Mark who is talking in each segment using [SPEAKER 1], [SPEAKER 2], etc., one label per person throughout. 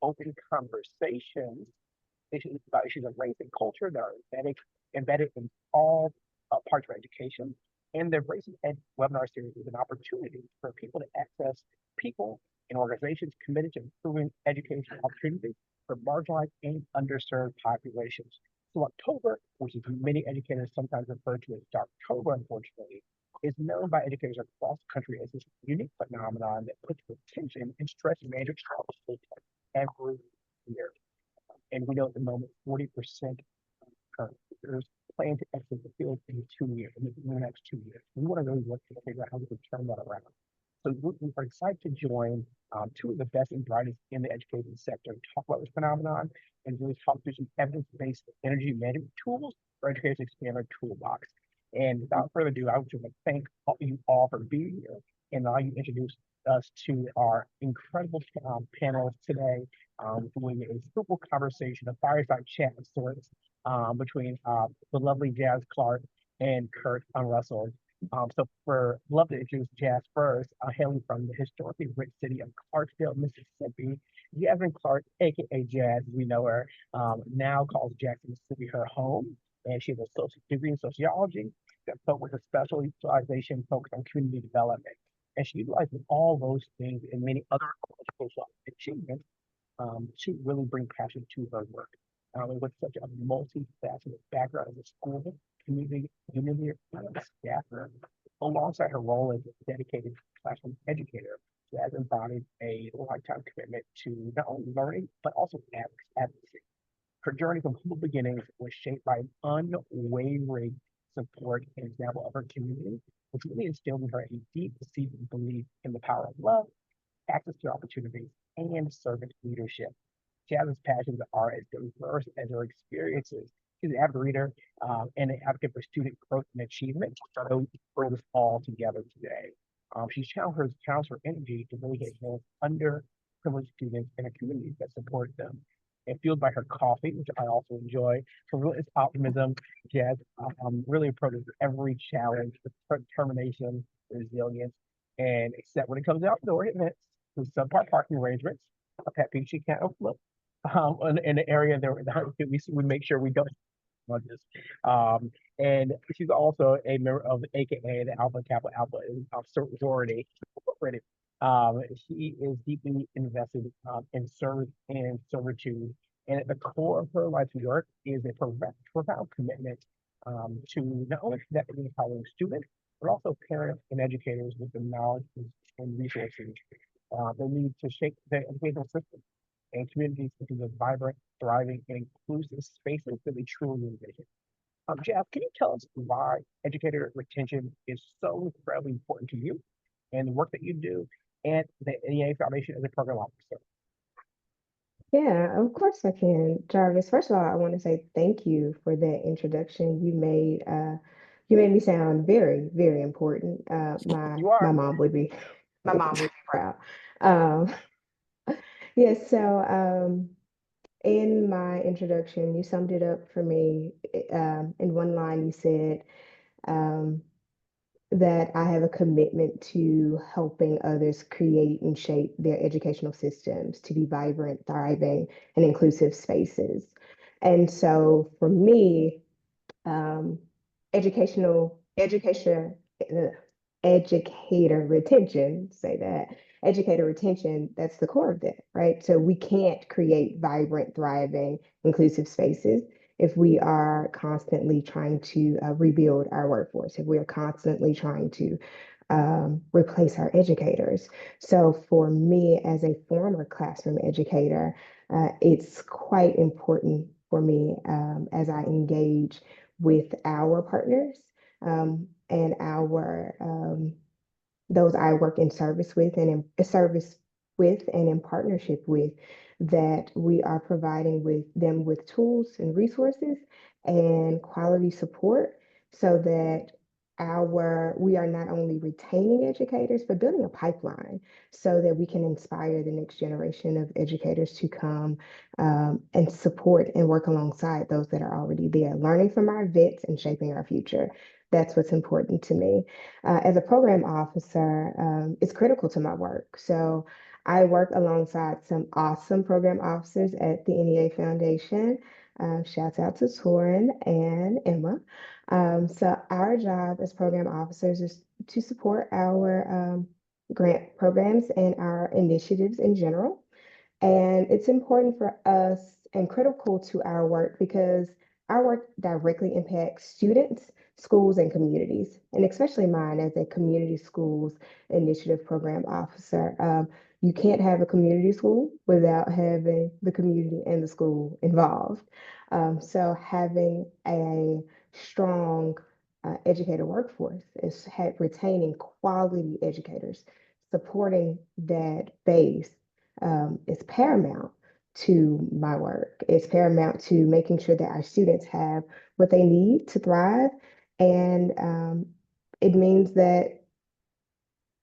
[SPEAKER 1] open conversations issues about issues of race and culture that are embedded in all parts of education. And the Embrace Ed webinar series is an opportunity for people to access people and organizations committed to improving education opportunities for marginalized and underserved populations. So October, which is many educators sometimes refer to as Darktober, unfortunately, is known by educators across the country as this unique phenomenon that puts attention and stress management challenges every year. And we know at the moment 40% of current leaders plan to exit the field in 2 years, in the next 2 years. We want to really look to figure out how we can turn that around. So we are excited to join two of the best and brightest in the education sector to talk about this phenomenon and really talk through some evidence-based energy management tools for educators to expand our toolbox. And without further ado, I would just like to thank you all for being here and allow you to introduce us to our incredible panelists today, doing a fruitful conversation, a fireside chat of sorts between the lovely Jazz Clark and Kurt Russell. So for love to introduce Jazz first, hailing from the historically rich city of Clarksville, Mississippi. Jasmine Clark, aka Jazz, as we know her, now calls Jackson, Mississippi her home, and she has a associate degree in sociology, but with a specialization focused on community development. And she utilizes all those things and many other educational achievements to really bring passion to her work. And with such a multifaceted background as a school, community staffer, alongside her role as a dedicated classroom educator, she has embodied a lifetime commitment to not only learning, but also advocacy. Her journey from humble beginnings was shaped by an unwavering support and example of her community, which really instilled in her a deep-seated belief in the power of love, access to opportunities, and servant leadership. Jazz's passions are as diverse as her experiences. She's an avid reader and an advocate for student growth and achievement. So bring us all together today. She's channels her energy to really get those underprivileged students in a community that support them. And fueled by her coffee, which I also enjoy, her relentless optimism, Jazz really approaches every challenge with determination, resilience, and except when it comes outdoor events, with subpar parking arrangements, a pet peeve she can't overlook in the area there we make sure we don't on this. And she's also a member of the AKA the Alpha Kappa Alpha sorority. Incorporated. She is deeply invested in service and servitude, and at the core of her life's work is a profound commitment to not only connecting and empowering students, but also parents and educators with the knowledge and resources they need to shape the educational system and communities into the vibrant, thriving, and inclusive spaces that we truly envision. Jeff, can you tell us why educator retention is so incredibly important to you and the work that you do and the NEA Foundation as a program officer?
[SPEAKER 2] Yeah, of course I can. Jarvis, first of all, I want to say thank you for that introduction. You made me sound very, very important.
[SPEAKER 1] You are.
[SPEAKER 2] My mom would be proud. Um, yes, so in my introduction, you summed it up for me. In one line, you said um, that I have a commitment to helping others create and shape their educational systems to be vibrant, thriving, and inclusive spaces. And so for me, um, educational education educator retention, say that educator retention, that's the core of that, right? So we can't create vibrant, thriving, inclusive spaces if we are constantly trying to rebuild our workforce, if we are constantly trying to replace our educators. So for me, as a former classroom educator, it's quite important for me as I engage with our partners and our those I work in service with and in service with and in partnership with, that we are providing with them with tools and resources and quality support so that our we are not only retaining educators but building a pipeline so that we can inspire the next generation of educators to come and support and work alongside those that are already there, learning from our vets and shaping our future. That's what's important to me. As a program officer, it's critical to my work. So I work alongside some awesome program officers at the NEA Foundation. Shouts out to Torin and Emma. So our job as program officers is to support our grant programs and our initiatives in general. And it's important for us and critical to our work because our work directly impacts students, schools, and communities, and especially mine as a community schools initiative program officer. You can't have a community school without having the community and the school involved. So having a strong educator workforce is retaining quality educators, supporting that base is paramount to my work. It's paramount to making sure that our students have what they need to thrive. And it means that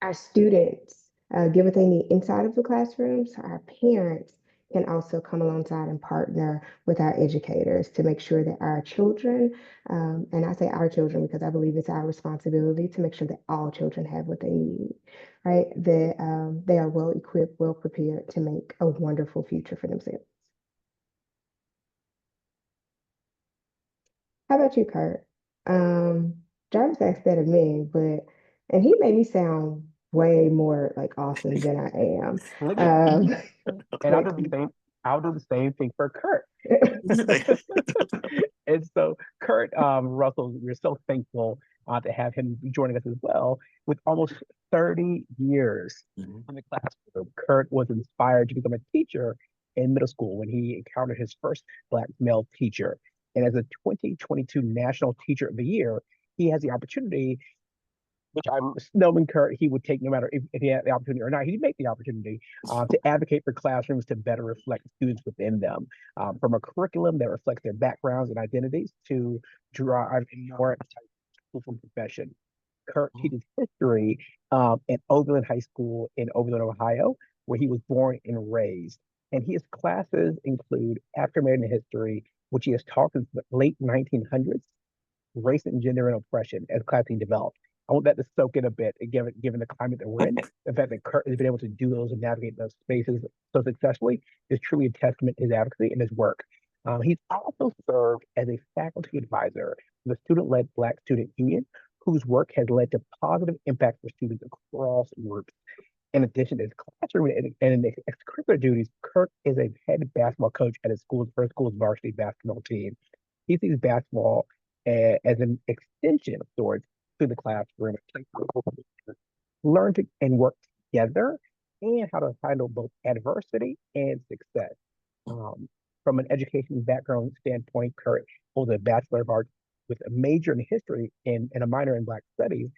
[SPEAKER 2] our students get what they need inside of the classroom. So our parents can also come alongside and partner with our educators to make sure that our children, and I say our children because I believe it's our responsibility to make sure that all children have what they need, right? That they are well equipped, well prepared to make a wonderful future for themselves. How about you, Kurt? Jarvis asked that of me, and he made me sound way more like awesome than I am. Um,
[SPEAKER 1] And
[SPEAKER 2] but
[SPEAKER 1] I'll do the same thing for Kurt. And so Kurt Russell, we're so thankful to have him joining us as well. With almost 30 years
[SPEAKER 3] Mhm.
[SPEAKER 1] in the classroom, Kurt was inspired to become a teacher in middle school when he encountered his first Black male teacher. And as a 2022 National Teacher of the Year, he has the opportunity, which I'm knowing Kurt, he would take no matter if he had the opportunity or not. He'd make the opportunity to advocate for classrooms to better reflect students within them, from a curriculum that reflects their backgrounds and identities to drive a more from profession. Kurt teaches history at Overland High School in Overland, Ohio, where he was born and raised. And his classes include African American history, which he has taught since the late 1900s, race and gender and oppression as classing developed. I want that to soak in a bit, given the climate that we're in. The fact that Kurt has been able to do those and navigate those spaces so successfully is truly a testament to his advocacy and his work. He's also served as a faculty advisor for the Student-Led Black Student Union, whose work has led to positive impact for students across groups. In addition to his classroom and extracurricular duties, Kurt is a head basketball coach at his school's varsity basketball team. He sees basketball as an extension of sorts to the classroom, a place where people learn to and work together and how to handle both adversity and success. Um, from an education background standpoint, Kurt holds a Bachelor of Arts with a major in history and a minor in Black Studies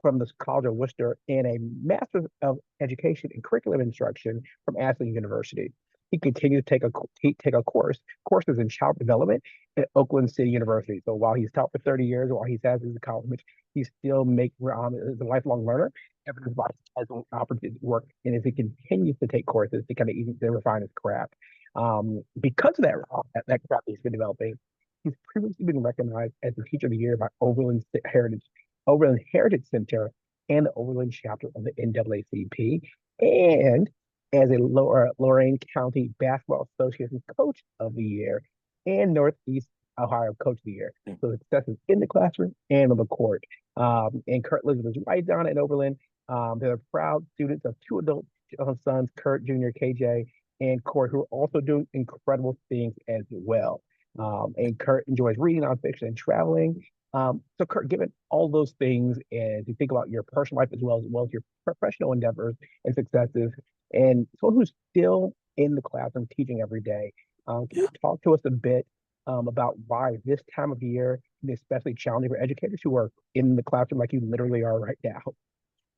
[SPEAKER 1] from the College of Worcester and a Master's of Education and Curriculum Instruction from Ashley University. He continues to take a courses in child development at Oakland City University. So while he's taught for 30 years, while he's had his college, he's still is a lifelong learner. Evidence has an opportunity to work, and as he continues to take courses to kind of even to refine his craft. Because of that craft he's been developing, he's previously been recognized as the Teacher of the Year by Overland Heritage Center and the Overland chapter of the NAACP, and as a Lorain County Basketball Association Coach of the Year and Northeast Ohio Coach of the Year. So successes in the classroom and on the court. And Kurt lives with his wife, Donna, in Overland. They're proud students of two adult sons, Kurt Jr., KJ, and Court, who are also doing incredible things as well. And Kurt enjoys reading nonfiction and traveling. So Kurt, given all those things, and you think about your personal life as well as your professional endeavors and successes, and someone who's still in the classroom teaching every day, can you talk to us a bit about why this time of year is especially challenging for educators who are in the classroom like you literally are right now?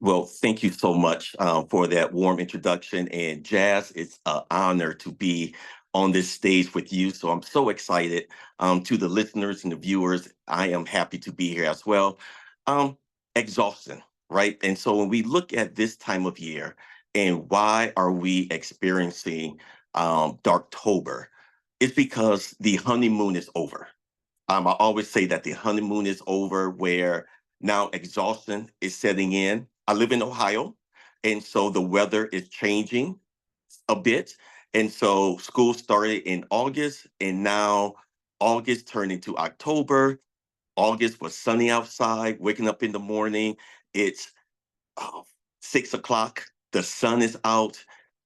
[SPEAKER 3] Well, thank you so much for that warm introduction. And Jazz, it's an honor to be on this stage with you. So I'm so excited. To the listeners and the viewers, I am happy to be here as well. Um, Exhaustion, right? And so when we look at this time of year and why are we experiencing Darktober, it's because the honeymoon is over. I always say that the honeymoon is over, where now exhaustion is setting in. I live in Ohio, And so the weather is changing a bit. And so school started in August, and now August turned into October. August was sunny outside, waking up in the morning. It's uh, 6 o'clock, the sun is out.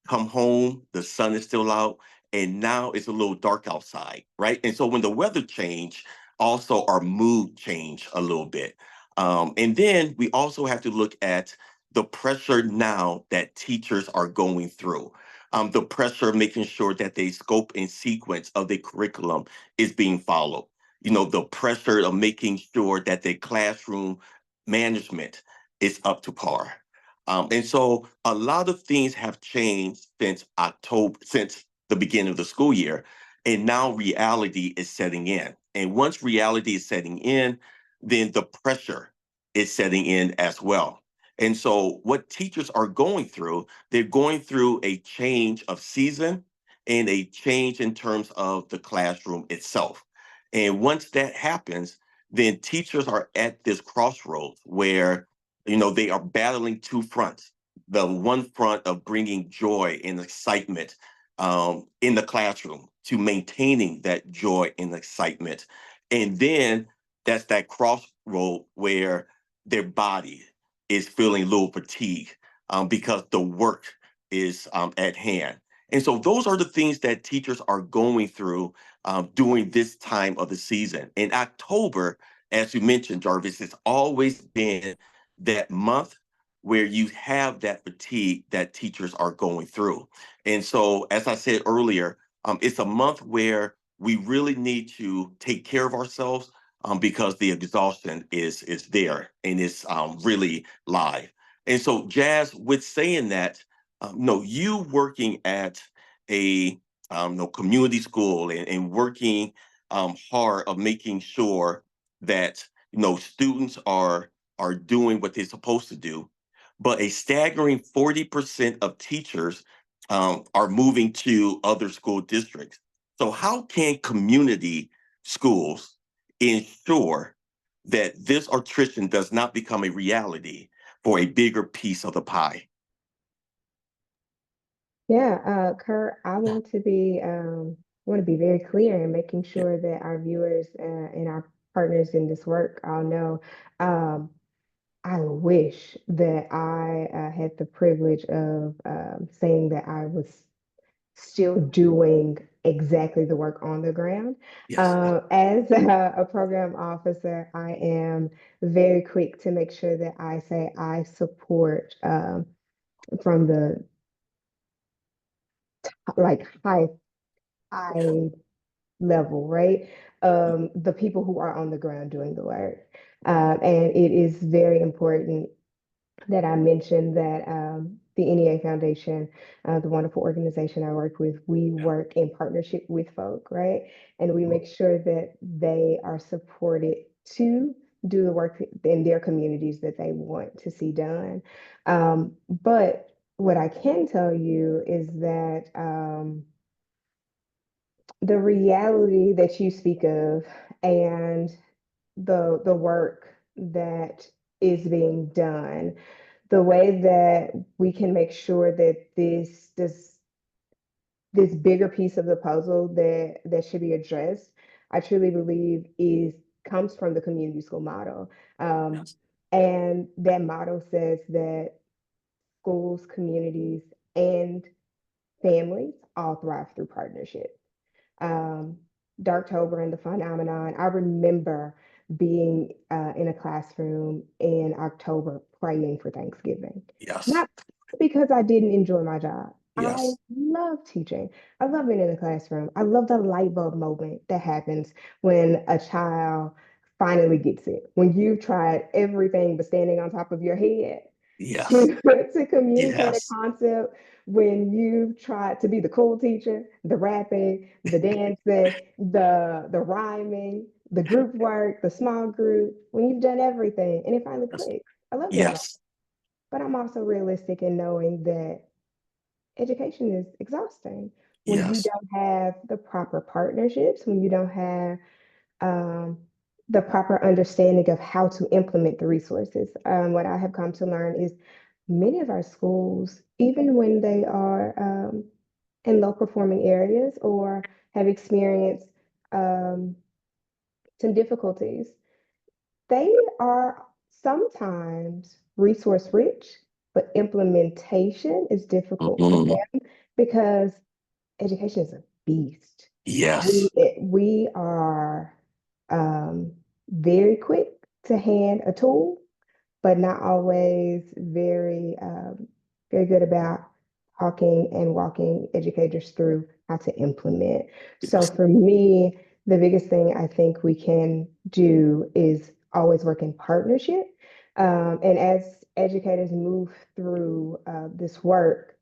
[SPEAKER 3] Come home, the sun is still out, and now it's a little dark outside, right? And so when the weather changed, also our mood changed a little bit. And then we also have to look at the pressure now that teachers are going through. The pressure of making sure that the scope and sequence of the curriculum is being followed. The pressure of making sure that the classroom management is up to par. And so a lot of things have changed since October, since the beginning of the school year. And now reality is setting in. And once reality is setting in, then the pressure is setting in as well. And so what teachers are going through, they're going through a change of season and a change in terms of the classroom itself. And once that happens, then teachers are at this crossroads where they are battling two fronts. The one front of bringing joy and excitement in the classroom to maintaining that joy and excitement. And then that's that crossroad where their body is feeling a little fatigue because the work is at hand. And so those are the things that teachers are going through during this time of the season. In October, as you mentioned, Jarvis, it's always been that month where you have that fatigue that teachers are going through. And so, as I said earlier, it's a month where we really need to take care of ourselves because the exhaustion is there and it's really live. And so, Jazz, with saying that, no, you working at a no community school and working hard of making sure that students are doing what they're supposed to do, but a staggering 40% of teachers are moving to other school districts. So, how can community schools ensure that this attrition does not become a reality for a bigger piece of the pie?
[SPEAKER 2] Yeah, Kurt, I want to be very clear in making
[SPEAKER 3] Yeah.
[SPEAKER 2] sure that our viewers and our partners in this work all know. Um, I wish that I had the privilege of saying that I was still doing exactly the work on the ground.
[SPEAKER 3] Yes.
[SPEAKER 2] As a program officer, I am very quick to make sure that I say I support from the like high level, right? The people who are on the ground doing the work. And it is very important that I mentioned that the NEA Foundation, the wonderful organization I work with, we
[SPEAKER 3] Yeah.
[SPEAKER 2] work in partnership with folk, right? And we make sure that they are supported to do the work in their communities that they want to see done. But what I can tell you is that the reality that you speak of and the work that is being done, the way that we can make sure that this bigger piece of the puzzle that should be addressed, I truly believe is comes from the community school model. Um,
[SPEAKER 3] Yes.
[SPEAKER 2] and that model says that schools, communities, and families all thrive through partnership. um, Darktober and the phenomenon. I remember being in a classroom in October praying for Thanksgiving.
[SPEAKER 3] Yes.
[SPEAKER 2] Not because I didn't enjoy my job. I
[SPEAKER 3] Yes.
[SPEAKER 2] love teaching. I love being in the classroom. I love the light bulb moment that happens when a child finally gets it. When you've tried everything but standing on top of your head
[SPEAKER 3] Yes.
[SPEAKER 2] to, to communicate a
[SPEAKER 3] Yes.
[SPEAKER 2] concept, when you've tried to be the cool teacher, the rapping, the dancing, the rhyming, the group work, the small group, when you've done everything and it finally
[SPEAKER 3] Yes.
[SPEAKER 2] clicks. I love that moment.
[SPEAKER 3] Yes.
[SPEAKER 2] But I'm also realistic in knowing that education is exhausting when you
[SPEAKER 3] Yes.
[SPEAKER 2] don't have the proper partnerships, when you don't have um, the proper understanding of how to implement the resources. What I have come to learn is many of our schools, even when they are in low performing areas or have experienced um, some difficulties, they are sometimes resource rich, but implementation is difficult for
[SPEAKER 3] Mhm.
[SPEAKER 2] them because education is a beast.
[SPEAKER 3] Yes,
[SPEAKER 2] We are um, very quick to hand a tool, but not always very good about talking and walking educators through how to implement. So
[SPEAKER 3] yes,
[SPEAKER 2] for me, the biggest thing I think we can do is always work in partnership. And as educators move through this work,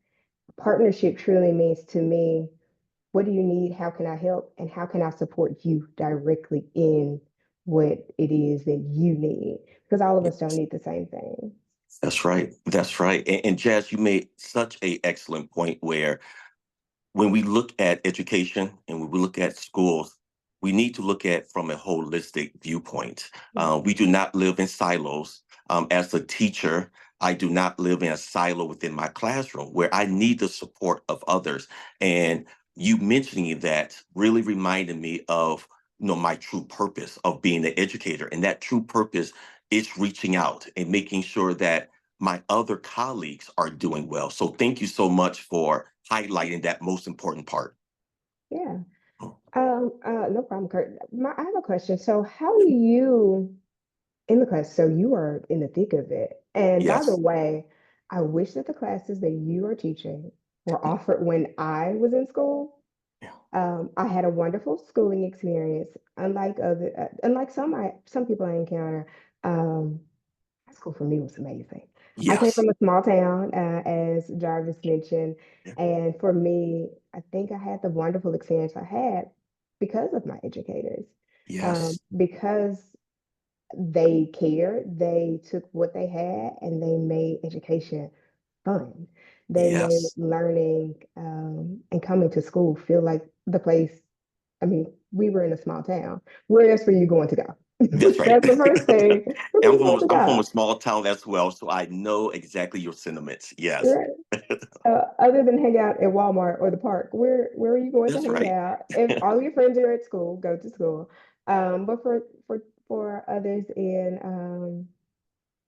[SPEAKER 2] partnership truly means to me, what do you need? How can I help? And how can I support you directly in what it is that you need? Because all of us don't need the same thing.
[SPEAKER 3] that's right. That's right. And Jazz, you made such a excellent point where when we look at education and when we look at schools, we need to look at from a holistic viewpoint. We do not live in silos. As a teacher, I do not live in a silo within my classroom where I need the support of others. And you mentioning that really reminded me of my true purpose of being an educator. And that true purpose is reaching out and making sure that my other colleagues are doing well. So thank you so much for highlighting that most important part.
[SPEAKER 2] Yeah. No problem, Kurt. I have a question. So how do you in the class? So you are in the thick of it. And by the
[SPEAKER 3] Yes.
[SPEAKER 2] way, I wish that the classes that you are teaching were offered when I was in school.
[SPEAKER 3] Yeah.
[SPEAKER 2] I had a wonderful schooling experience, unlike some people I encounter. Um, High school for me was amazing. I came
[SPEAKER 3] Yes.
[SPEAKER 2] from a small town, as Jarvis mentioned,
[SPEAKER 3] Yeah.
[SPEAKER 2] and for me, I think I had the wonderful experience I had because of my educators.
[SPEAKER 3] Yes.
[SPEAKER 2] Because they cared, they took what they had and they made education fun. They made
[SPEAKER 3] Yes.
[SPEAKER 2] learning and coming to school feel like the place. I mean, we were in a small town. Where else were you going to go?
[SPEAKER 3] That's right.
[SPEAKER 2] That's the first thing. Where were
[SPEAKER 3] I'm
[SPEAKER 2] you
[SPEAKER 3] from
[SPEAKER 2] going to
[SPEAKER 3] I'm from a
[SPEAKER 2] go?
[SPEAKER 3] small town as well, so I know exactly your sentiments. Yes.
[SPEAKER 2] Right. Other than hang out at Walmart or the park, where are you going to
[SPEAKER 3] That's
[SPEAKER 2] hang
[SPEAKER 3] right.
[SPEAKER 2] out? If all your friends are at school, go to school. But for others in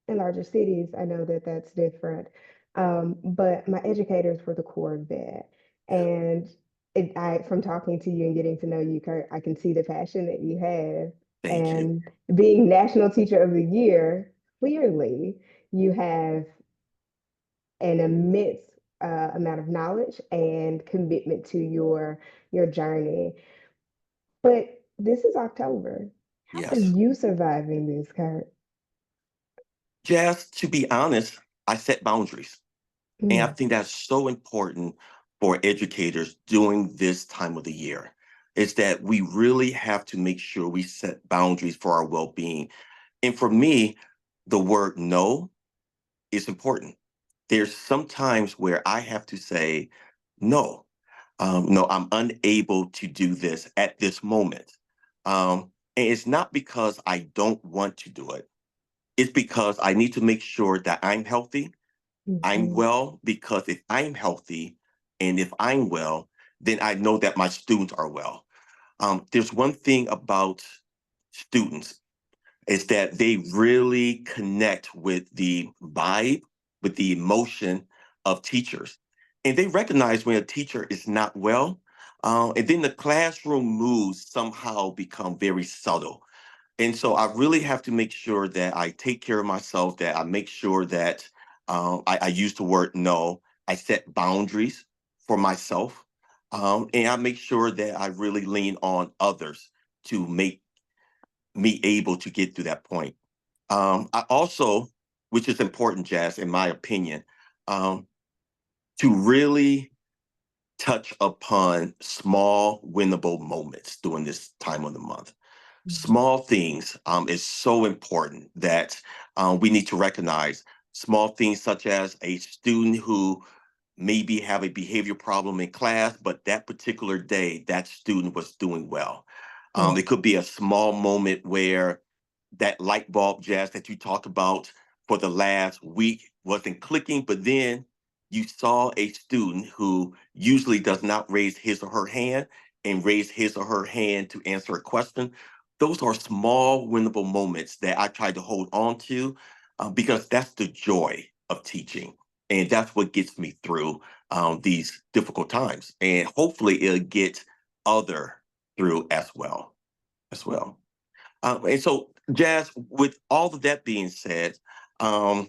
[SPEAKER 2] larger cities, I know that that's different. But my educators were the core of that. And from talking to you and getting to know you, Kurt, I can see the passion that you have.
[SPEAKER 3] Thank you.
[SPEAKER 2] And being National Teacher of the Year, clearly you have an immense amount of knowledge and commitment to your journey. But this is October. How are
[SPEAKER 3] Yes.
[SPEAKER 2] you surviving this, Kurt?
[SPEAKER 3] Jazz, to be honest, I set boundaries. And I
[SPEAKER 2] Mm,
[SPEAKER 3] think that's so important for educators during this time of the year is that we really have to make sure we set boundaries for our well-being. And for me, the word no is important. There's some times where I have to say, no, no, I'm unable to do this at this moment. And it's not because I don't want to do it. It's because I need to make sure that I'm healthy, I'm
[SPEAKER 2] mhm,
[SPEAKER 3] well, because if I'm healthy and if I'm well, then I know that my students are well. There's one thing about students is that they really connect with the vibe, with the emotion of teachers. And they recognize when a teacher is not well. And then the classroom moves somehow become very subtle. And so I really have to make sure that I take care of myself, that I make sure that I use the word no. I set boundaries for myself. And I make sure that I really lean on others to make me able to get to that point. I also, which is important, Jazz, in my opinion, um, to really touch upon small winnable moments during this time of the month.
[SPEAKER 2] mhm,
[SPEAKER 3] Small things is so important that we need to recognize small things such as a student who maybe have a behavior problem in class, but that particular day, that student was doing well.
[SPEAKER 2] mm,
[SPEAKER 3] It could be a small moment where that light bulb, Jazz, that you talked about for the last week wasn't clicking, but then you saw a student who usually does not raise his or her hand and raise his or her hand to answer a question. Those are small, winnable moments that I try to hold on to because that's the joy of teaching. And that's what gets me through these difficult times. And hopefully it'll get other through as well. And so, Jazz, with all of that being said, um,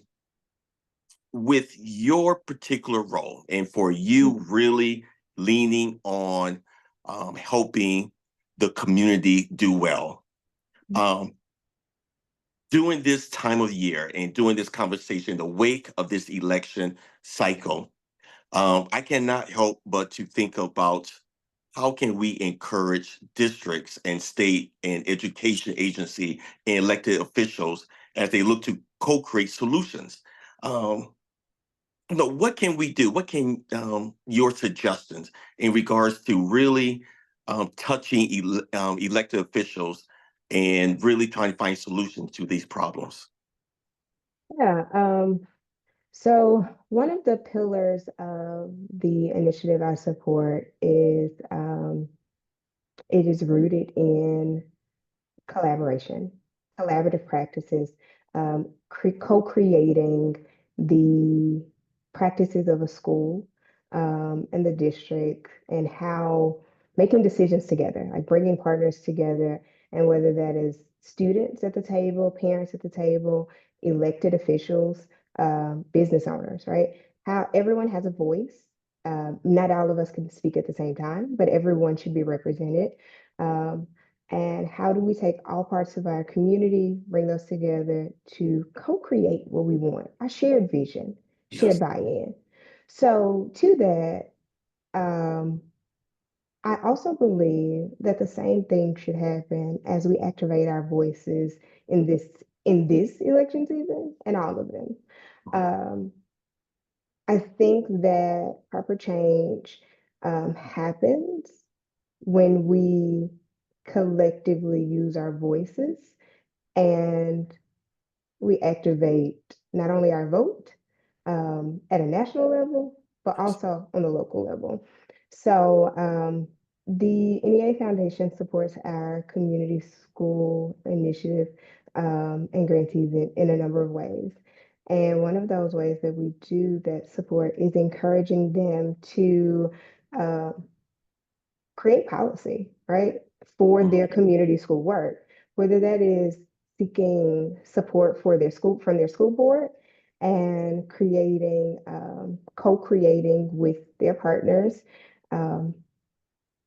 [SPEAKER 3] with your particular role and for you really leaning on helping the community do well, um, during this time of year and during this conversation, the wake of this election cycle, I cannot help but to think about how can we encourage districts and state and education agency and elected officials as they look to co-create solutions. Um, what can we do? What can your suggestions in regards to really touching elected officials and really trying to find solutions to these problems?
[SPEAKER 2] Yeah. So one of the pillars of the initiative I support is it is rooted in collaboration, collaborative practices, co-creating the practices of a school and the district, and how making decisions together, like bringing partners together, and whether that is students at the table, parents at the table, elected officials, business owners, right? How everyone has a voice. Not all of us can speak at the same time, but everyone should be represented. Um, and how do we take all parts of our community, bring those together to co-create what we want, our shared vision, shared
[SPEAKER 3] Yes.
[SPEAKER 2] buy-in. So to that, um, I also believe that the same thing should happen as we activate our voices in this election season and all of them. Um, I think that proper change happens when we collectively use our voices and we activate not only our vote at a national level, but also on the local level. So the NEA Foundation supports our community school initiative and grantees in a number of ways. And one of those ways that we do that support is encouraging them to uh, create policy, right, for
[SPEAKER 3] Mhm.
[SPEAKER 2] their community school work, whether that is seeking support for their school from their school board and creating, co-creating with their partners, um,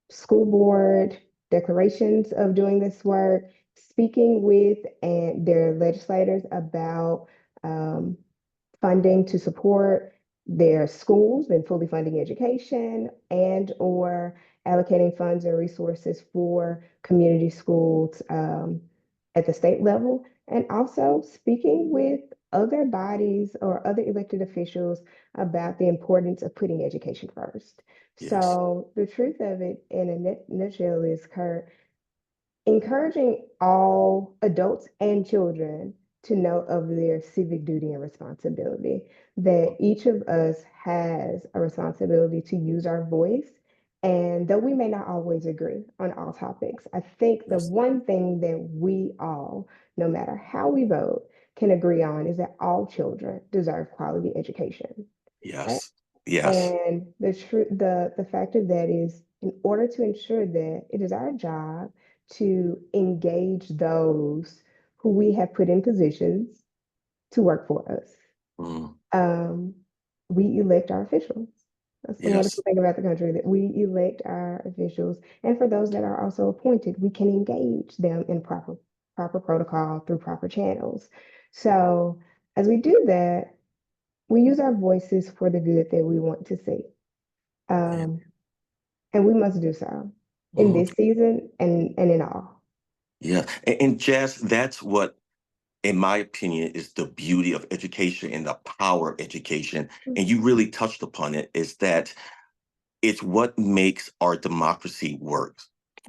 [SPEAKER 2] school board declarations of doing this work, speaking with and their legislators about um, funding to support their schools and fully funding education, and or allocating funds and resources for community schools at the state level, and also speaking with other bodies or other elected officials about the importance of putting education first.
[SPEAKER 3] Yes.
[SPEAKER 2] So the truth of it in a nutshell is, Kurt, encouraging all adults and children to know of their civic duty and responsibility, that each of us has a responsibility to use our voice. And though we may not always agree on all topics, I think the
[SPEAKER 3] Yes.
[SPEAKER 2] one thing that we all, no matter how we vote, can agree on is that all children deserve quality education, right?
[SPEAKER 3] Yes. Yes.
[SPEAKER 2] And the fact of that is, in order to ensure that, it is our job to engage those who we have put in positions to work for us.
[SPEAKER 3] Mm.
[SPEAKER 2] Um, we elect our officials. That's the
[SPEAKER 3] Yes.
[SPEAKER 2] wonderful thing about the country, that we elect our officials. And for those that are also appointed, we can engage them in proper protocol through proper channels. So as we do that, we use our voices for the good that we want to see.
[SPEAKER 3] Yeah.
[SPEAKER 2] Um, and we must do so in
[SPEAKER 3] Mhm.
[SPEAKER 2] this season and in all.
[SPEAKER 3] Yeah. And Jess, that's what, in my opinion, is the beauty of education and the power of education. And you really touched upon it, is that it's what makes our democracy work.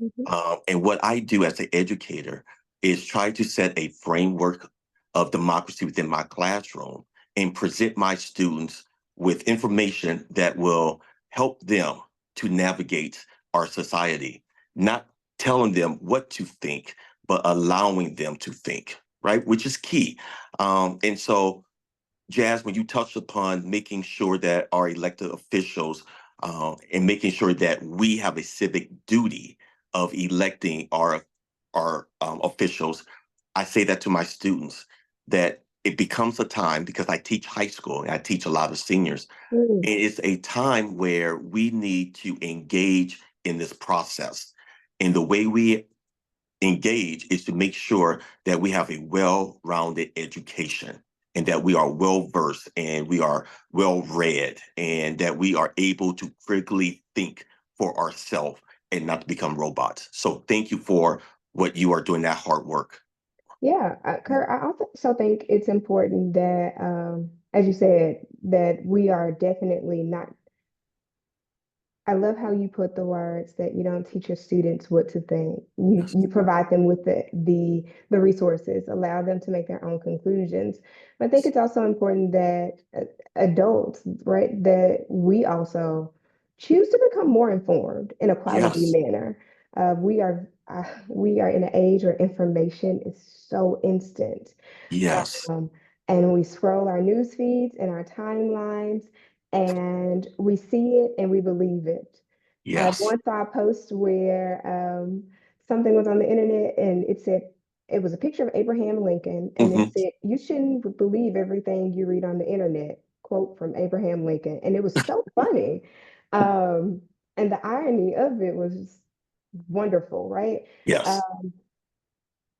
[SPEAKER 2] Mhm.
[SPEAKER 3] And what I do as an educator is try to set a framework of democracy within my classroom and present my students with information that will help them to navigate our society, not telling them what to think, but allowing them to think, right? Which is key. And so, Jazz, when you touched upon making sure that our elected officials and making sure that we have a civic duty of electing our officials, I say that to my students that it becomes a time because I teach high school and I teach a lot of seniors.
[SPEAKER 2] Mm.
[SPEAKER 3] It is a time where we need to engage in this process. And the way we engage is to make sure that we have a well-rounded education and that we are well-versed and we are well-read and that we are able to critically think for ourselves and not to become robots. So thank you for what you are doing, that hard work.
[SPEAKER 2] Yeah, Kurt, I also think it's important that, as you said, that we are definitely not. I love how you put the words that you don't teach your students what to think.
[SPEAKER 3] Yes.
[SPEAKER 2] You provide them with the resources, allow them to make their own conclusions. But I think it's also important that adults, right, that we also choose to become more informed in a quality
[SPEAKER 3] Yes.
[SPEAKER 2] manner. We are in an age where information is so instant.
[SPEAKER 3] Yes.
[SPEAKER 2] Um, and we scroll our news feeds and our timelines, and we see it and we believe it. I
[SPEAKER 3] Yes.
[SPEAKER 2] once saw a post where something was on the internet and it was a picture of Abraham Lincoln, and it
[SPEAKER 3] Hmm.
[SPEAKER 2] said, "You shouldn't believe everything you read on the internet." Quote from Abraham Lincoln. And it was so funny. Um, and the irony of it was wonderful, right?
[SPEAKER 3] Yes.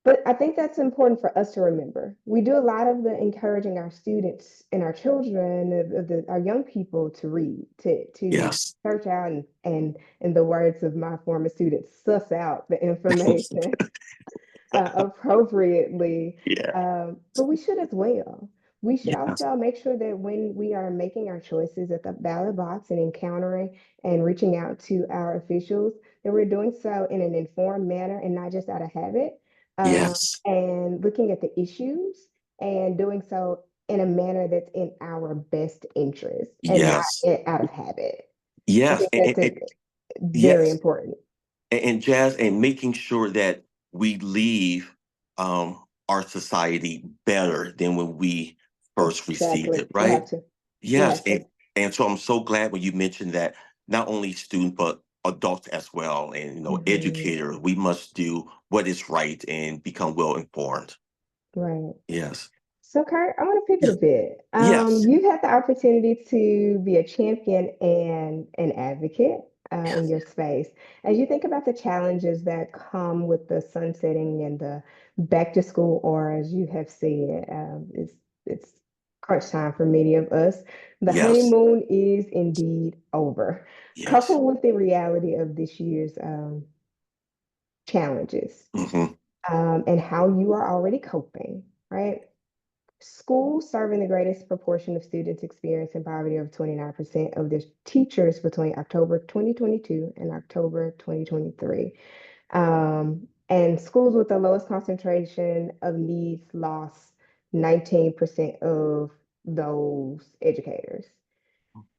[SPEAKER 2] But I think that's important for us to remember. We do a lot of the encouraging our students and our children, our young people to read, to
[SPEAKER 3] Yes.
[SPEAKER 2] search out and in the words of my former students, suss out the information appropriately.
[SPEAKER 3] Yeah.
[SPEAKER 2] But we should as well. We should
[SPEAKER 3] Yes.
[SPEAKER 2] also make sure that when we are making our choices at the ballot box and encountering and reaching out to our officials, that we're doing so in an informed manner and not just out of habit,
[SPEAKER 3] Yes.
[SPEAKER 2] and looking at the issues and doing so in a manner that's in our best interest and not
[SPEAKER 3] Yes.
[SPEAKER 2] out of habit. I
[SPEAKER 3] Yes.
[SPEAKER 2] think that's very
[SPEAKER 3] Yes.
[SPEAKER 2] important.
[SPEAKER 3] And Jazz, and making sure that we leave our society better than when we first received
[SPEAKER 2] Exactly.
[SPEAKER 3] it,
[SPEAKER 2] We
[SPEAKER 3] right?
[SPEAKER 2] have to. We
[SPEAKER 3] Yes,
[SPEAKER 2] have to.
[SPEAKER 3] and so I'm so glad when you mentioned that not only students but adults as well, and
[SPEAKER 2] Mhm.
[SPEAKER 3] educators, we must do what is right and become well informed.
[SPEAKER 2] Right.
[SPEAKER 3] Yes,
[SPEAKER 2] So, Kurt, I want to pivot a bit.
[SPEAKER 3] yes,
[SPEAKER 2] You've had the opportunity to be a champion and an advocate in
[SPEAKER 3] yes,
[SPEAKER 2] your space. As you think about the challenges that come with the sunsetting and the back to school, or as you have said, it's crunch time for many of us. The
[SPEAKER 3] yes,
[SPEAKER 2] honeymoon is indeed over.
[SPEAKER 3] yes.
[SPEAKER 2] Coupled with the reality of this year's challenges
[SPEAKER 3] Hmm.
[SPEAKER 2] and how you are already coping, right? Schools serving the greatest proportion of students experiencing poverty of 29% of their teachers between October 2022 and October 2023. And schools with the lowest concentration of needs lost 19% of those educators.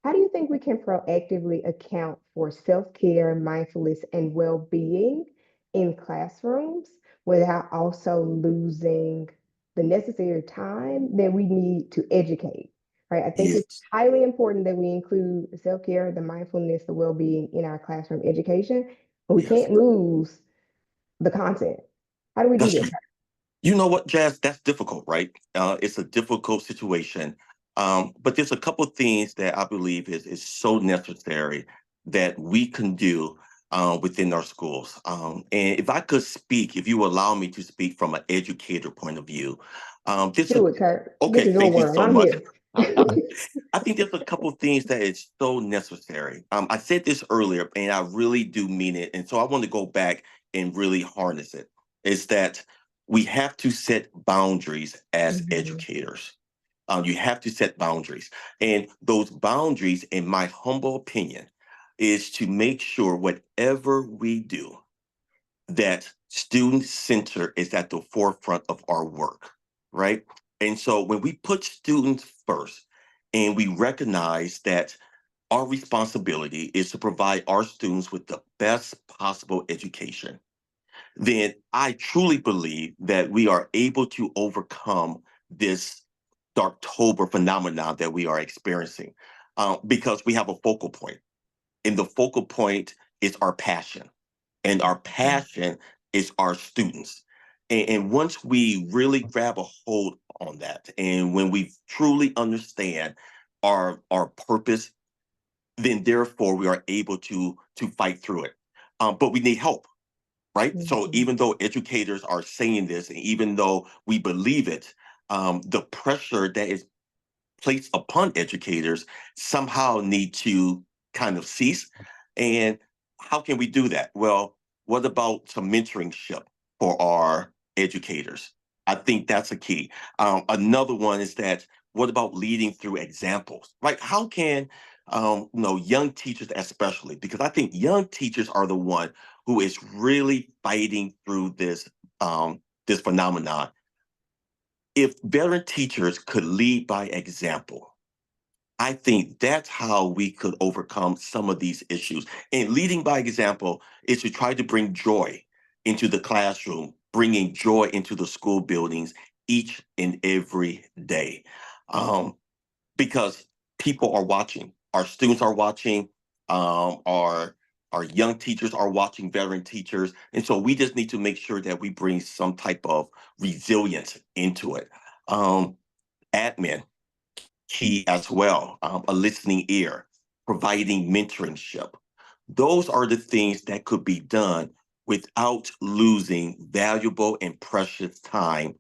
[SPEAKER 2] How do you think we can proactively account for self-care, mindfulness, and well-being in classrooms without also losing the necessary time that we need to educate? Right? I think it's
[SPEAKER 3] Yes,
[SPEAKER 2] highly important that we include the self-care, the mindfulness, the well-being in our classroom education, but we
[SPEAKER 3] yes.
[SPEAKER 2] can't lose the content. How do we do
[SPEAKER 3] That's
[SPEAKER 2] this?
[SPEAKER 3] true. You know what, Jazz? That's difficult, right? It's a difficult situation. But there's a couple things that I believe is so necessary that we can do within our schools. And if I could speak, if you allow me to speak from an educator point of view, this is
[SPEAKER 2] Do it, Kurt. This
[SPEAKER 3] okay.
[SPEAKER 2] is your
[SPEAKER 3] Thank you
[SPEAKER 2] world.
[SPEAKER 3] so
[SPEAKER 2] I'm
[SPEAKER 3] much.
[SPEAKER 2] here.
[SPEAKER 3] I think there's a couple things that is so necessary. I said this earlier, and I really do mean it. And so I want to go back and really harness it. Is that we have to set boundaries as
[SPEAKER 2] Mhm.
[SPEAKER 3] educators. You have to set boundaries. And those boundaries, in my humble opinion, is to make sure whatever we do, that student center is at the forefront of our work, right? And so when we put students first and we recognize that our responsibility is to provide our students with the best possible education, then I truly believe that we are able to overcome this Darktober phenomenon that we are experiencing because we have a focal point. And the focal point is our passion. And our passion is our students. And once we really grab a hold on that, and when we truly understand our purpose, then therefore we are able to fight through it. But we need help, right? So
[SPEAKER 2] Mhm.
[SPEAKER 3] even though educators are saying this, and even though we believe it, the pressure that is placed upon educators somehow need to kind of cease. And how can we do that? Well, what about some mentorship for our educators? I think that's a key. Another one is that what about leading through examples? Right? How can young teachers especially, because I think young teachers are the one who is really fighting through this phenomenon. If veteran teachers could lead by example, I think that's how we could overcome some of these issues. And leading by example is to try to bring joy into the classroom, bringing joy into the school buildings each and every day. Um, because people are watching, our students are watching, our young teachers are watching veteran teachers. And so we just need to make sure that we bring some type of resilience into it. Um, Admin key as well, a listening ear, providing mentorship. Those are the things that could be done without losing valuable and precious time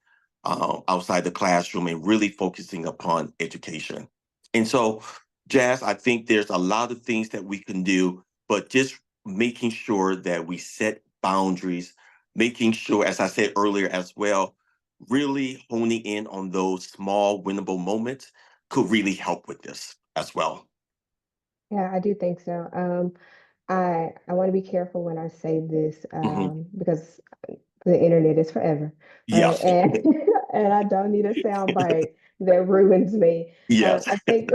[SPEAKER 3] outside the classroom and really focusing upon education. And so, Jazz, I think there's a lot of things that we can do, but just making sure that we set boundaries, making sure, as I said earlier as well, really honing in on those small winnable moments could really help with this as well.
[SPEAKER 2] Yeah, I do think so. I want to be careful when I say this
[SPEAKER 3] Hmm.
[SPEAKER 2] because the internet is forever, right?
[SPEAKER 3] Yes.
[SPEAKER 2] And and I don't need a soundbite that ruins me.
[SPEAKER 3] Yes.
[SPEAKER 2] I think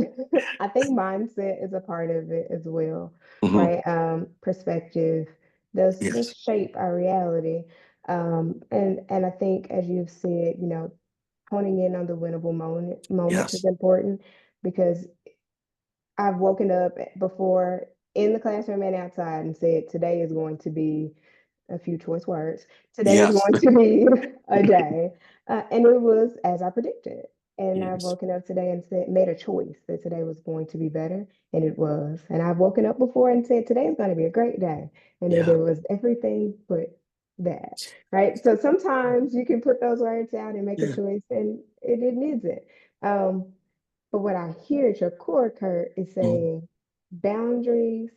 [SPEAKER 2] I think mindset is a part of it as well,
[SPEAKER 3] Hmm.
[SPEAKER 2] right? Perspective does
[SPEAKER 3] Yes.
[SPEAKER 2] shape our reality, and I think as you've said, honing in on the winnable moments is
[SPEAKER 3] Yes.
[SPEAKER 2] important because I've woken up before in the classroom and outside and said today is going to be a few choice words. Today is
[SPEAKER 3] Yes.
[SPEAKER 2] going to be a day. And it was as I predicted. And I've
[SPEAKER 3] Yes.
[SPEAKER 2] woken up today and said, made a choice that today was going to be better. And it was. And I've woken up before and said, today is going to be a great day. And
[SPEAKER 3] Yeah.
[SPEAKER 2] it was everything but that. Right. So sometimes you can put those words out and make a
[SPEAKER 3] Yeah.
[SPEAKER 2] choice and it needs it. Um, but what I hear at your core, Kurt, is
[SPEAKER 3] Mhm.
[SPEAKER 2] saying boundaries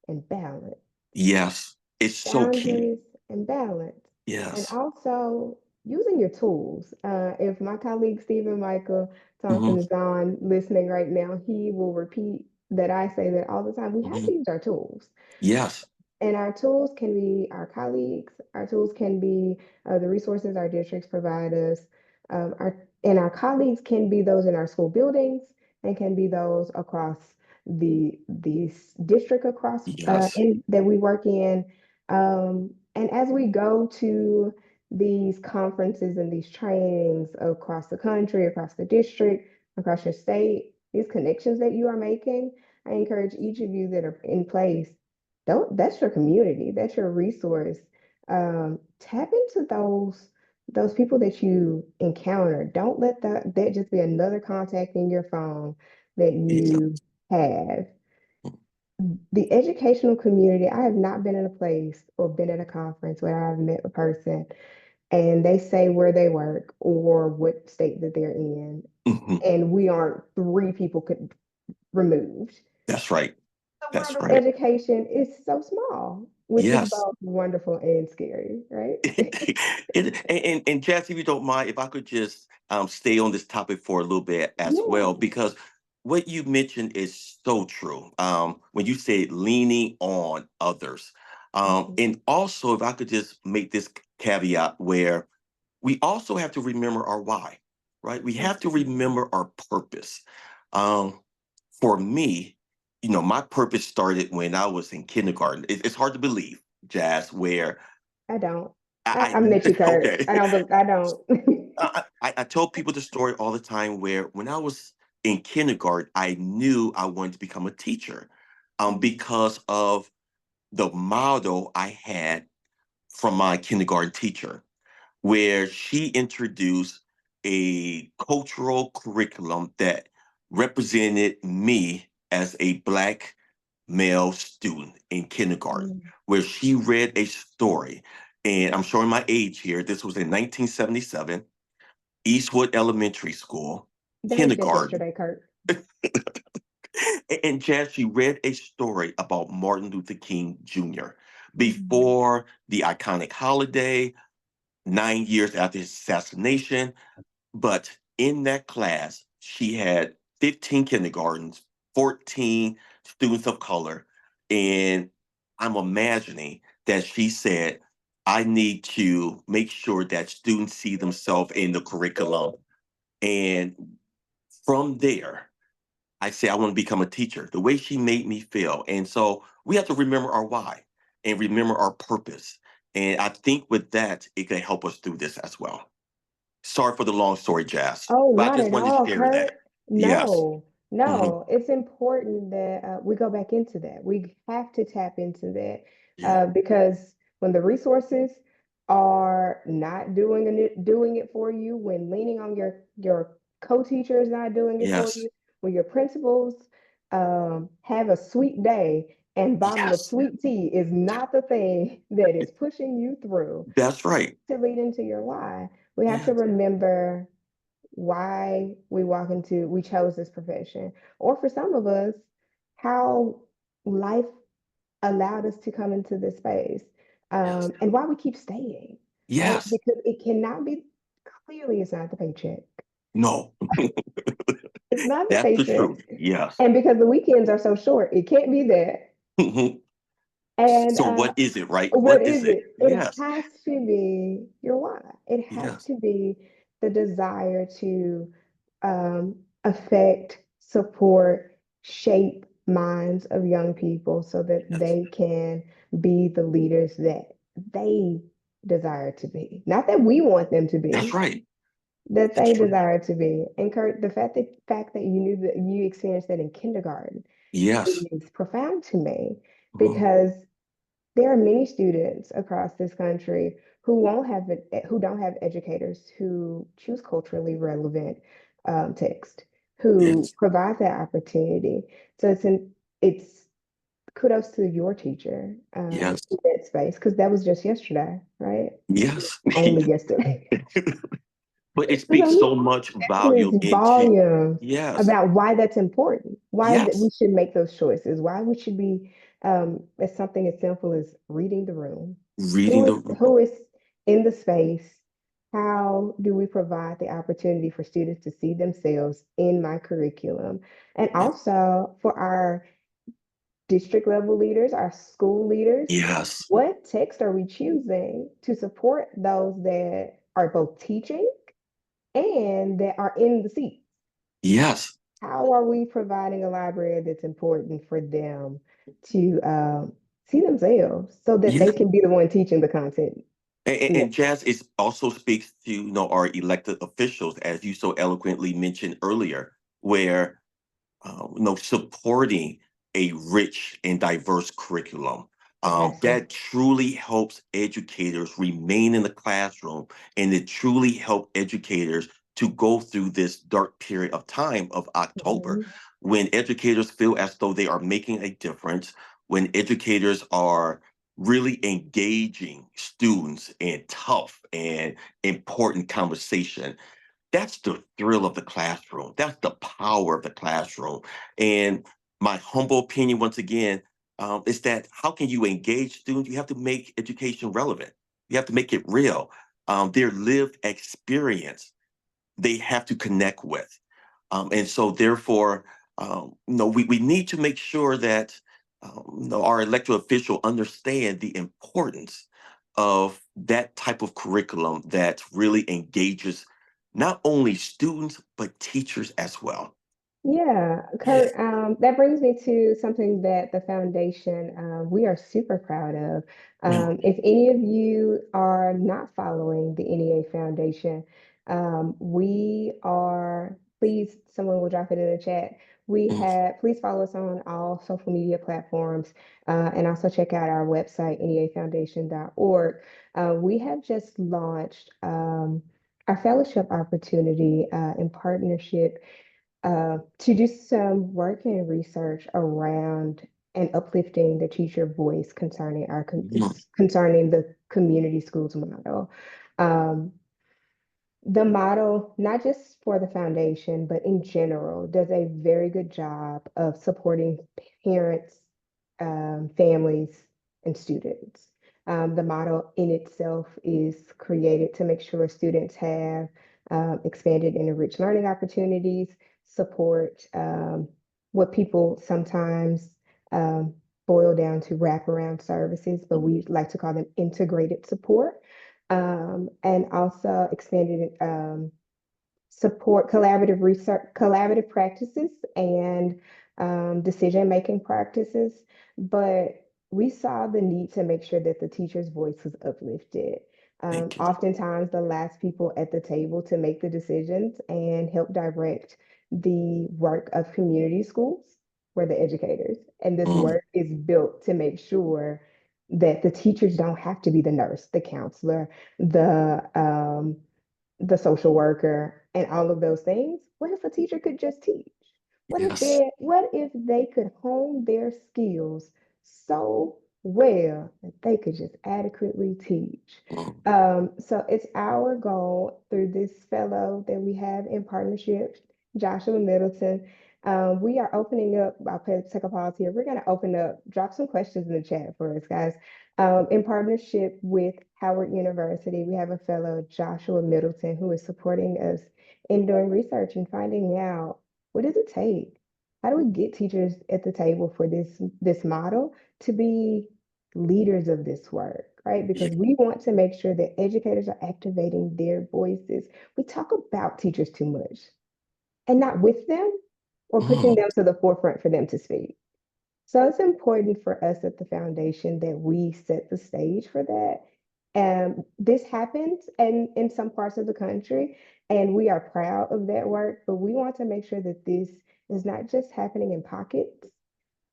[SPEAKER 2] and balance,
[SPEAKER 3] Yes. It's so key.
[SPEAKER 2] boundaries and balance, and
[SPEAKER 3] Yes.
[SPEAKER 2] also using your tools. If my colleague Stephen Michael
[SPEAKER 3] Hmm.
[SPEAKER 2] Thompson is on listening right now, he will repeat that I say that all the time. We have
[SPEAKER 3] Hmm.
[SPEAKER 2] to use our tools.
[SPEAKER 3] Yes.
[SPEAKER 2] And our tools can be our colleagues. Our tools can be the resources our districts provide us. And our colleagues can be those in our school buildings and can be those across the district across
[SPEAKER 3] Yes.
[SPEAKER 2] that we work in. And as we go to these conferences and these trainings across the country, across the district, across your state, these connections that you are making, I encourage each of you that are in place don't that's your community, that's your resource. Tap into those people that you encounter. Don't let that just be another contact in your phone that
[SPEAKER 3] Yeah.
[SPEAKER 2] you have. The educational community, I have not been in a place or been at a conference where I've met a person and they say where they work or what state that they're in,
[SPEAKER 3] Hmm.
[SPEAKER 2] and we aren't three people could removed.
[SPEAKER 3] That's right.
[SPEAKER 2] The world
[SPEAKER 3] That's
[SPEAKER 2] of
[SPEAKER 3] right.
[SPEAKER 2] education is so small, which is
[SPEAKER 3] Yes.
[SPEAKER 2] both wonderful and scary, right?
[SPEAKER 3] And Jess, if you don't mind, if I could just stay on this topic for a little bit as
[SPEAKER 2] Yeah.
[SPEAKER 3] well, because what you mentioned is so true. When you say leaning on others,
[SPEAKER 2] Mhm.
[SPEAKER 3] and also if I could just make this caveat where we also have to remember our why. right? We have to remember our purpose. Um, for me, my purpose started when I was in kindergarten. It's hard to believe, Jazz, where
[SPEAKER 2] I don't.
[SPEAKER 3] I,
[SPEAKER 2] I'm with you, Kurt.
[SPEAKER 3] okay.
[SPEAKER 2] I don't.
[SPEAKER 3] I tell people the story all the time where when I was in kindergarten, I knew I wanted to become a teacher because of the model I had from my kindergarten teacher, where she introduced a cultural curriculum that represented me as a Black male student in kindergarten,
[SPEAKER 2] Mm.
[SPEAKER 3] where she read a story. And I'm showing my age here. This was in 1977, Eastwood Elementary School,
[SPEAKER 2] That was just
[SPEAKER 3] kindergarten.
[SPEAKER 2] yesterday, Kurt.
[SPEAKER 3] And Jazz, she read a story about Martin Luther King Jr.
[SPEAKER 2] Mm.
[SPEAKER 3] before the iconic holiday, 9 years after his assassination. But in that class, she had 15 kindergartens, 14 students of color. And I'm imagining that she said, I need to make sure that students see themselves in the curriculum. And from there, I say, I want to become a teacher, the way she made me feel. And so we have to remember our why and remember our purpose. And I think with that, it can help us through this as well. Sorry for the long story, Jazz,
[SPEAKER 2] Oh,
[SPEAKER 3] but I
[SPEAKER 2] not
[SPEAKER 3] just
[SPEAKER 2] at
[SPEAKER 3] wanted to
[SPEAKER 2] all,
[SPEAKER 3] share that.
[SPEAKER 2] Kurt.
[SPEAKER 3] Yes.
[SPEAKER 2] No,
[SPEAKER 3] Hmm.
[SPEAKER 2] no. It's important that we go back into that. We have to tap into that
[SPEAKER 3] Yeah.
[SPEAKER 2] because when the resources are not doing it for you, when leaning on your co-teacher is not doing it for
[SPEAKER 3] Yes.
[SPEAKER 2] you, when your principals have a sweet day and bottle of
[SPEAKER 3] Yes.
[SPEAKER 2] sweet tea is not the thing that is pushing you through
[SPEAKER 3] That's right.
[SPEAKER 2] to lead into your why. We have to
[SPEAKER 3] Yes.
[SPEAKER 2] remember why we chose this profession, or for some of us, how life allowed us to come into this space,
[SPEAKER 3] Yes.
[SPEAKER 2] and why we keep staying, right?
[SPEAKER 3] Yes.
[SPEAKER 2] Because it cannot be, clearly, it's not the paycheck.
[SPEAKER 3] No.
[SPEAKER 2] It's not the
[SPEAKER 3] That's the
[SPEAKER 2] paycheck.
[SPEAKER 3] truth. Yes.
[SPEAKER 2] And because the weekends are so short, it can't be that. And
[SPEAKER 3] So what is it, right?
[SPEAKER 2] what
[SPEAKER 3] What is
[SPEAKER 2] is
[SPEAKER 3] it?
[SPEAKER 2] it? It
[SPEAKER 3] Yes.
[SPEAKER 2] has to be your why. It has
[SPEAKER 3] Yes.
[SPEAKER 2] to be the desire to affect, support, shape minds of young people so that
[SPEAKER 3] Yes.
[SPEAKER 2] they can be the leaders that they desire to be. Not that we want them to
[SPEAKER 3] That's
[SPEAKER 2] be,
[SPEAKER 3] right.
[SPEAKER 2] that
[SPEAKER 3] That's
[SPEAKER 2] they
[SPEAKER 3] true.
[SPEAKER 2] desire to be. And Kurt, the fact that you knew that you experienced that in kindergarten
[SPEAKER 3] Yes.
[SPEAKER 2] is profound to me
[SPEAKER 3] Mhm.
[SPEAKER 2] because there are many students across this country who don't have educators who choose culturally relevant text, who
[SPEAKER 3] Yes.
[SPEAKER 2] provide that opportunity. So it's kudos to your teacher
[SPEAKER 3] Yes.
[SPEAKER 2] in that space because that was just yesterday, right?
[SPEAKER 3] Yes.
[SPEAKER 2] Only yesterday.
[SPEAKER 3] But it speaks
[SPEAKER 2] So
[SPEAKER 3] so much
[SPEAKER 2] speaks
[SPEAKER 3] volume into,
[SPEAKER 2] volumes
[SPEAKER 3] yes.
[SPEAKER 2] about why that's important, why that we
[SPEAKER 3] Yes.
[SPEAKER 2] should make those choices, why we should be as something as simple as reading the room.
[SPEAKER 3] Reading the
[SPEAKER 2] Who
[SPEAKER 3] room.
[SPEAKER 2] is in the space? How do we provide the opportunity for students to see themselves in my curriculum? And
[SPEAKER 3] Yeah.
[SPEAKER 2] also for our district level leaders, our school leaders,
[SPEAKER 3] Yes.
[SPEAKER 2] what text are we choosing to support those that are both teaching and that are in the seat?
[SPEAKER 3] Yes.
[SPEAKER 2] How are we providing a library that's important for them to see themselves so that they
[SPEAKER 3] Yes.
[SPEAKER 2] can be the one teaching the content?
[SPEAKER 3] And
[SPEAKER 2] Next.
[SPEAKER 3] Jazz is also speaks to, our elected officials, as you so eloquently mentioned earlier, where supporting a rich and diverse curriculum
[SPEAKER 2] Pastor.
[SPEAKER 3] that truly helps educators remain in the classroom, and it truly helps educators to go through this dark period of time of October,
[SPEAKER 2] Mhm.
[SPEAKER 3] when educators feel as though they are making a difference, when educators are really engaging students in tough and important conversation. That's the thrill of the classroom. That's the power of the classroom. And my humble opinion, once again, is that how can you engage students? You have to make education relevant. You have to make it real. Their lived experience, they have to connect with. And so, therefore, we need to make sure that our elected official understand the importance of that type of curriculum that really engages not only students, but teachers as well.
[SPEAKER 2] Yeah,
[SPEAKER 3] Yeah.
[SPEAKER 2] Kurt, that brings me to something that the foundation, we are super proud of.
[SPEAKER 3] Mm,
[SPEAKER 2] If any of you are not following the NEA Foundation, we are, please, someone will drop it in the chat.
[SPEAKER 3] mm,
[SPEAKER 2] Please follow us on all social media platforms, and also check out our website, neafoundation.org. We have just launched our fellowship opportunity in partnership to do some work and research around and uplifting the teacher voice concerning
[SPEAKER 3] mm,
[SPEAKER 2] concerning the community schools model. Um, the model, not just for the foundation, but in general, does a very good job of supporting parents, families, and students. The model in itself is created to make sure students have expanded and enriched learning opportunities, support what people sometimes um, boil down to wraparound services, but we like to call them integrated support, and also expanded support collaborative research, collaborative practices, and decision-making practices. But we saw the need to make sure that the teacher's voice was uplifted.
[SPEAKER 3] thank you.
[SPEAKER 2] Oftentimes, the last people at the table to make the decisions and help direct the work of community schools were the educators. And this
[SPEAKER 3] Mm,
[SPEAKER 2] work is built to make sure that the teachers don't have to be the nurse, the counselor, the social worker, and all of those things. What if a teacher could just teach?
[SPEAKER 3] yes.
[SPEAKER 2] What if they could hone their skills so well that they could just adequately teach?
[SPEAKER 3] Mm,
[SPEAKER 2] So it's our goal through this fellow that we have in partnership, Joshua Middleton. We are opening up, take a pause here. We're going to open up, drop some questions in the chat for us, guys. In partnership with Howard University, we have a fellow, Joshua Middleton, who is supporting us in doing research and finding out what does it take? How do we get teachers at the table for this model to be leaders of this work, right?
[SPEAKER 3] yeah.
[SPEAKER 2] Because we want to make sure that educators are activating their voices. We talk about teachers too much and not with them or pushing
[SPEAKER 3] Mm,
[SPEAKER 2] them to the forefront for them to speak. So it's important for us at the foundation that we set the stage for that. And this happens in some parts of the country, and we are proud of that work, but we want to make sure that this is not just happening in pockets,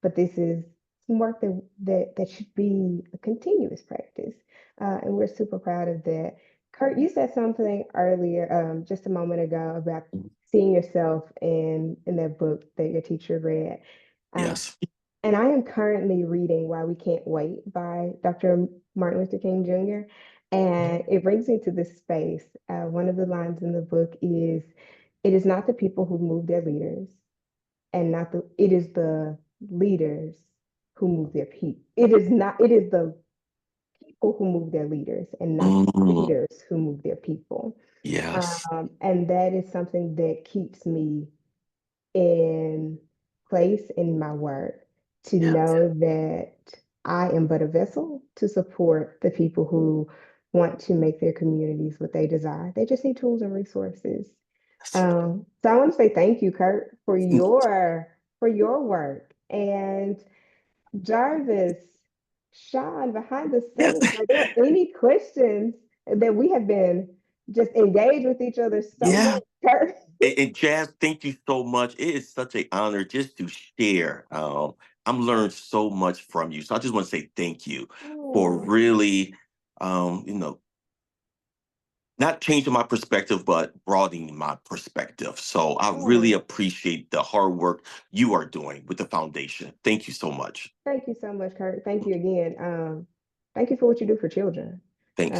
[SPEAKER 2] but this is some work that should be a continuous practice. And we're super proud of that. Kurt, you said something earlier, just a moment ago, about seeing yourself in that book that your teacher read. Uh,
[SPEAKER 3] yes.
[SPEAKER 2] and I am currently reading Why We Can't Wait by Dr. Martin Luther King Jr. And it brings me to this space. One of the lines in the book is, "It is not the people who move their leaders, and not the, it is the leaders who move their people. It is the people who move their leaders, and not the
[SPEAKER 3] Mm,
[SPEAKER 2] leaders who move their people."
[SPEAKER 3] yes.
[SPEAKER 2] And that is something that keeps me in place in my work, to
[SPEAKER 3] Yeah.
[SPEAKER 2] know that I am but a vessel to support the people who want to make their communities what they desire. They just need tools and resources. So I want to say thank you, Kurt, for your work. And Jarvis, Sean, behind the
[SPEAKER 3] Yes.
[SPEAKER 2] scenes, are there any questions that we have been just engaged with each other so
[SPEAKER 3] Yeah.
[SPEAKER 2] much, Kurt?
[SPEAKER 3] And Jazz, thank you so much. It is such an honor just to share. I'm learned so much from you. So I just want to say thank you for
[SPEAKER 2] Oh,
[SPEAKER 3] really, you know, not changing my perspective, but broadening my perspective. So I really
[SPEAKER 2] oh.
[SPEAKER 3] appreciate the hard work you are doing with the foundation. Thank you so much.
[SPEAKER 2] Thank you so much, Kurt. Thank you again. Thank you for what you do for children.
[SPEAKER 3] Thanks.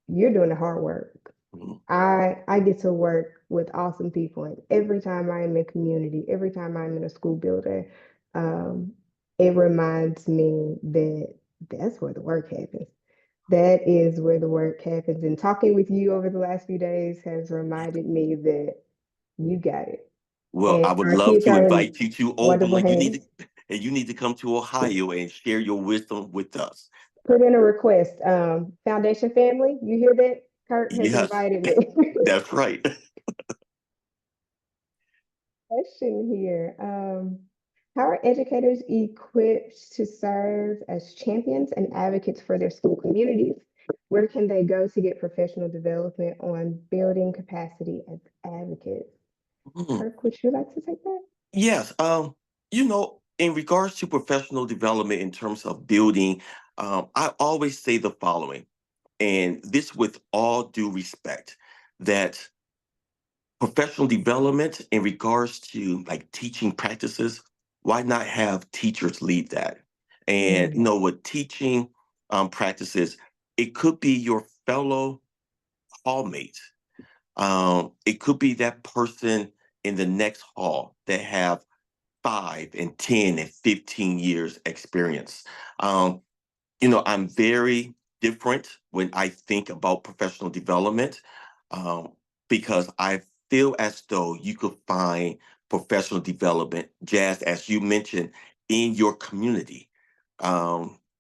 [SPEAKER 2] You're doing the hard work.
[SPEAKER 3] Mhm.
[SPEAKER 2] I get to work with awesome people, and every time I am in community, every time I'm in a school building, um, it reminds me that that's where the work happens. That is where the work happens. And talking with you over the last few days has reminded me that you got it.
[SPEAKER 3] Well,
[SPEAKER 2] And
[SPEAKER 3] I would
[SPEAKER 2] our
[SPEAKER 3] love
[SPEAKER 2] kids
[SPEAKER 3] to
[SPEAKER 2] are in
[SPEAKER 3] invite you to
[SPEAKER 2] wonderful
[SPEAKER 3] Oberlin.
[SPEAKER 2] hands.
[SPEAKER 3] And you need to come to Ohio and share your wisdom with us.
[SPEAKER 2] Put in a request. Foundation family, you hear that? Kurt has
[SPEAKER 3] Yes,
[SPEAKER 2] invited me.
[SPEAKER 3] that's right.
[SPEAKER 2] Question here. How are educators equipped to serve as champions and advocates for their school communities? Where can they go to get professional development on building capacity as advocates?
[SPEAKER 3] Mm,
[SPEAKER 2] Kirk, would you like to take that?
[SPEAKER 3] yes. In regards to professional development in terms of building, I always say the following, and this with all due respect, that professional development in regards to like teaching practices, why not have teachers lead that? And
[SPEAKER 2] Mm,
[SPEAKER 3] with teaching practices, it could be your fellow hallmate. It could be that person in the next hall that have 5 and 10 and 15 years experience. Um, I'm very different when I think about professional development, um, because I feel as though you could find professional development, Jazz, as you mentioned, in your community,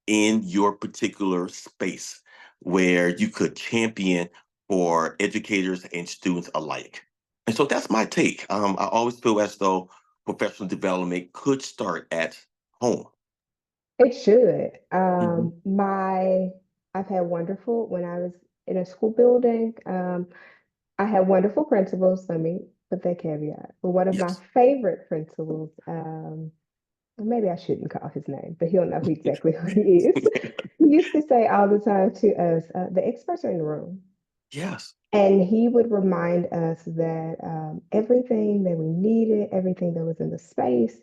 [SPEAKER 3] in your particular space where you could champion for educators and students alike. And so that's my take. I always feel as though professional development could start at home.
[SPEAKER 2] it should.
[SPEAKER 3] Mhm.
[SPEAKER 2] I've had wonderful, when I was in a school building, I had wonderful principals, let me put that caveat. But one of my
[SPEAKER 3] Yes.
[SPEAKER 2] favorite principals, maybe I shouldn't call his name, but he'll know exactly who he is. He used to say all the time to us, the experts are in the room.
[SPEAKER 3] Yes.
[SPEAKER 2] And he would remind us that everything that we needed, everything that was in the space,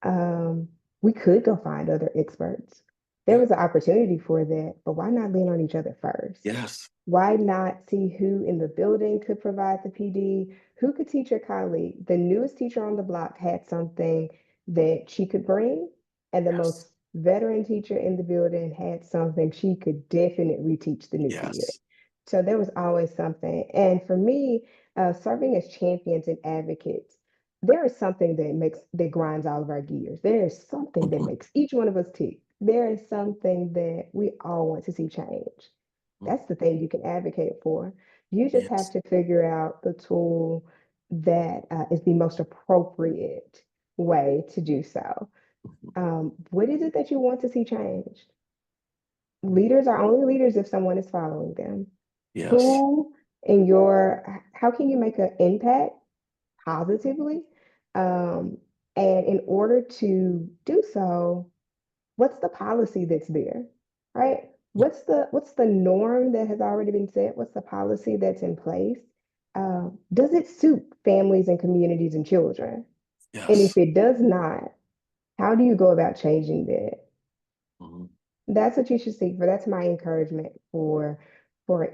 [SPEAKER 2] um, we could go find other experts. There
[SPEAKER 3] Yeah.
[SPEAKER 2] was an opportunity for that, but why not lean on each other first?
[SPEAKER 3] Yes.
[SPEAKER 2] Why not see who in the building could provide the PD, who could teach your colleague? The newest teacher on the block had something that she could bring, and the
[SPEAKER 3] Yes.
[SPEAKER 2] most veteran teacher in the building had something she could definitely teach the new kid.
[SPEAKER 3] Yes.
[SPEAKER 2] So there was always something. And for me, serving as champions and advocates, there is something that grinds all of our gears. There is something that
[SPEAKER 3] Mhm.
[SPEAKER 2] makes each one of us tick. There is something that we all want to see change.
[SPEAKER 3] Mhm.
[SPEAKER 2] That's the thing you can advocate for. You just have
[SPEAKER 3] Yes.
[SPEAKER 2] to figure out the tool that is the most appropriate way to do so.
[SPEAKER 3] Mhm.
[SPEAKER 2] What is it that you want to see changed? Leaders are only leaders if someone is following them.
[SPEAKER 3] Yes.
[SPEAKER 2] Who in your, how can you make an impact positively? Um, and in order to do so, what's the policy that's there, right? What's the norm that has already been set? What's the policy that's in place? Does it suit families and communities and children? And if
[SPEAKER 3] Yes.
[SPEAKER 2] it does not, how do you go about changing that?
[SPEAKER 3] Mhm.
[SPEAKER 2] That's what you should seek for. That's my encouragement for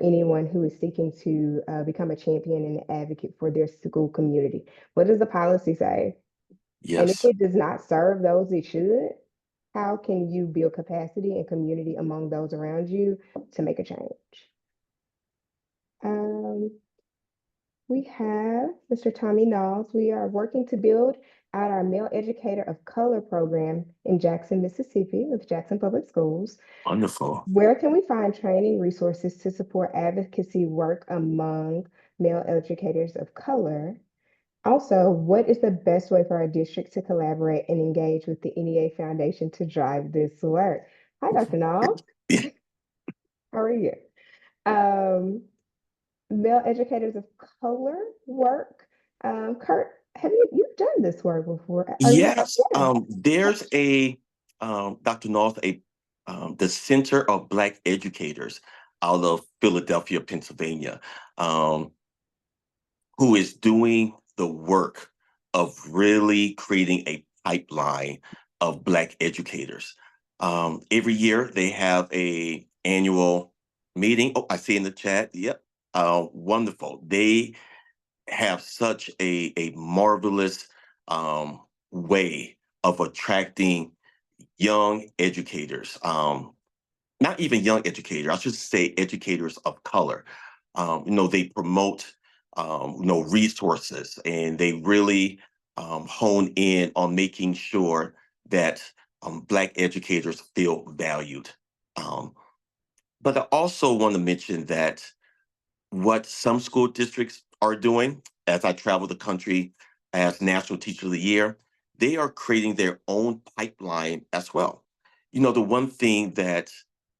[SPEAKER 2] anyone who is seeking to become a champion and an advocate for their school community. What does the policy say? And if
[SPEAKER 3] Yes.
[SPEAKER 2] it does not serve those it should, how can you build capacity and community among those around you to make a change? Um, we have Mr. Tommy Knowles. We are working to build out our male educator of color program in Jackson, Mississippi with Jackson Public Schools.
[SPEAKER 3] Wonderful.
[SPEAKER 2] Where can we find training resources to support advocacy work among male educators of color? Also, what is the best way for our district to collaborate and engage with the NEA Foundation to drive this work? Hi, Dr. Knowles. How are you? Um, Male educators of color work. Kurt, have you've done this work before? Are you?
[SPEAKER 3] Yes.
[SPEAKER 2] Yeah.
[SPEAKER 3] There's a Dr. North, the Center of Black Educators out of Philadelphia, Pennsylvania, um, who is doing the work of really creating a pipeline of Black educators. Every year they have a annual meeting. Oh, I see in the chat. Yep. Wonderful. They have such a marvelous way of attracting young educators, not even young educators, I should say educators of color. They promote, resources, and they really hone in on making sure that Black educators feel valued. Um, but I also want to mention that what some school districts are doing, as I travel the country as National Teacher of the Year, they are creating their own pipeline as well. The one thing that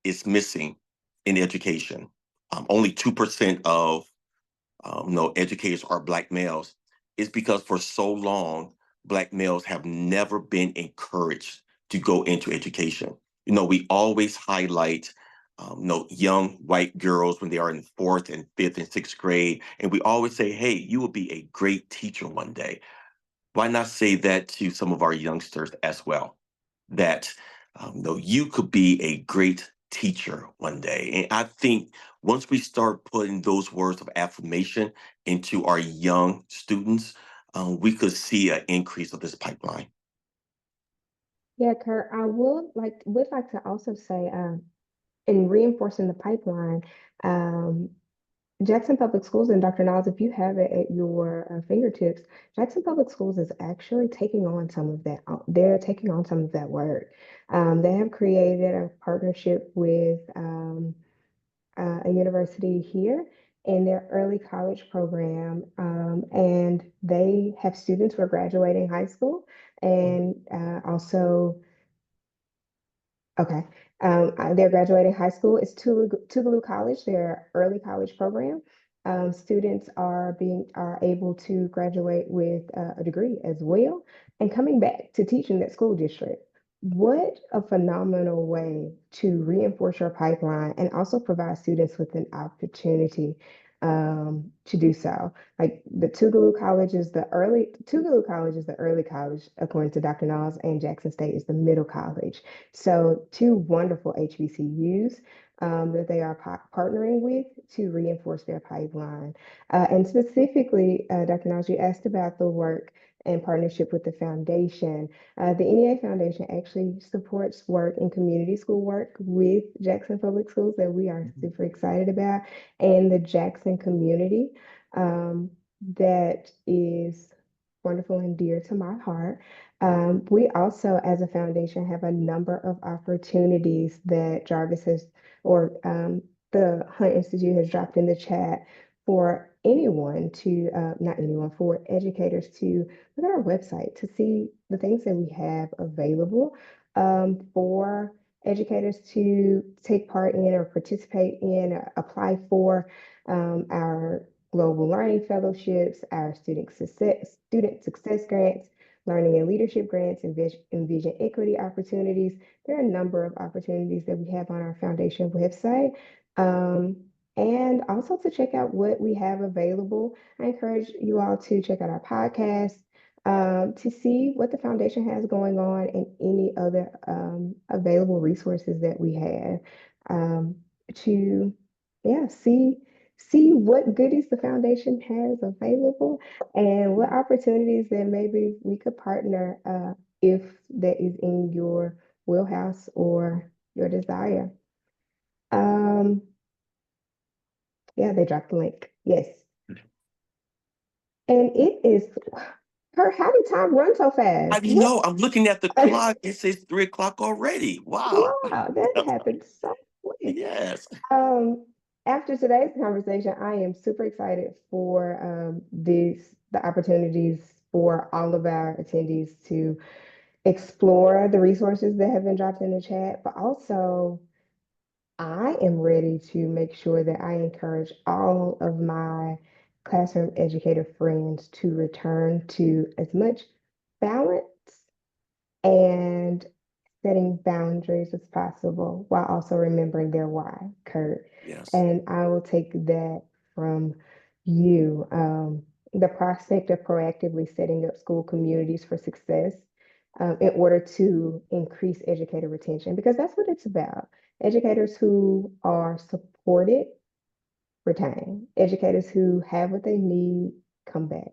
[SPEAKER 3] is missing in education, only 2% of educators are Black males, is because for so long, Black males have never been encouraged to go into education. We always highlight young white girls when they are in fourth and fifth and sixth grade, and we always say, "Hey, you will be a great teacher one day." Why not say that to some of our youngsters as well? That you could be a great teacher one day. And I think once we start putting those words of affirmation into our young students, we could see an increase of this pipeline.
[SPEAKER 2] Yeah, Kurt, I would like to also say, in reinforcing the pipeline, um, Jackson Public Schools, and Dr. Niles, if you have it at your fingertips, Jackson Public Schools is actually taking on some of that. They're taking on some of that work. They have created a partnership with a university here in their early college program, and they have students who are graduating high school and also okay. They're graduating high school. It's Tougaloo College, their early college program. Students are able to graduate with a degree as well and coming back to teach in that school district. What a phenomenal way to reinforce your pipeline and also provide students with an opportunity to do so. Like the Tougaloo College is the early college, according to Dr. Nas, and Jackson State is the middle college. So two wonderful HBCUs that they are partnering with to reinforce their pipeline. And specifically, Dr. Nas, you asked about the work in partnership with the foundation. The NEA Foundation actually supports work in community school work with Jackson Public Schools that we are super excited about, and the Jackson community. That is wonderful and dear to my heart. We also, as a foundation, have a number of opportunities that Jarvis has, or the Hunt Institute has dropped in the chat for anyone to, not anyone, for educators to look at our website to see the things that we have available for educators to take part in or participate in, or apply for our global learning fellowships, our student success grants, learning and leadership grants, and vision equity opportunities. There are a number of opportunities that we have on our foundation website. And also to check out what we have available. I encourage you all to check out our podcast to see what the foundation has going on and any other available resources that we have to, yeah, see what goodies the foundation has available and what opportunities that maybe we could partner if that is in your wheelhouse or your desire. Um, yeah, they dropped the link. Yes. And it is how did time run so
[SPEAKER 3] I
[SPEAKER 2] fast? What?
[SPEAKER 3] know, I'm looking at the clock. It says 3 o'clock already. Wow.
[SPEAKER 2] Wow, that happened so quick.
[SPEAKER 3] Yes.
[SPEAKER 2] Um, After today's conversation, I am super excited for the opportunities for all of our attendees to explore the resources that have been dropped in the chat, but also I am ready to make sure that I encourage all of my classroom educator friends to return to as much balance and setting boundaries as possible while also remembering their why, Kurt.
[SPEAKER 3] Yes.
[SPEAKER 2] And I will take that from you. The prospect of proactively setting up school communities for success in order to increase educator retention, because that's what it's about. Educators who are supported retain. Educators who have what they need come back.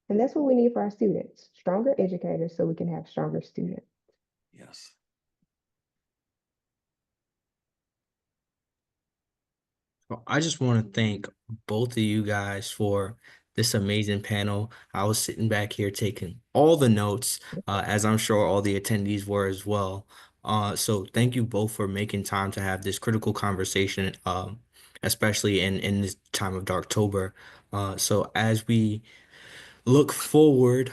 [SPEAKER 2] And that's what we need for our students, stronger educators so we can have stronger students.
[SPEAKER 3] Yes.
[SPEAKER 4] Well, I just want to thank both of you guys for this amazing panel. I was sitting back here taking all the notes, as I'm sure all the attendees were as well. So thank you both for making time to have this critical conversation. especially in this time of Darktober. So as we look forward,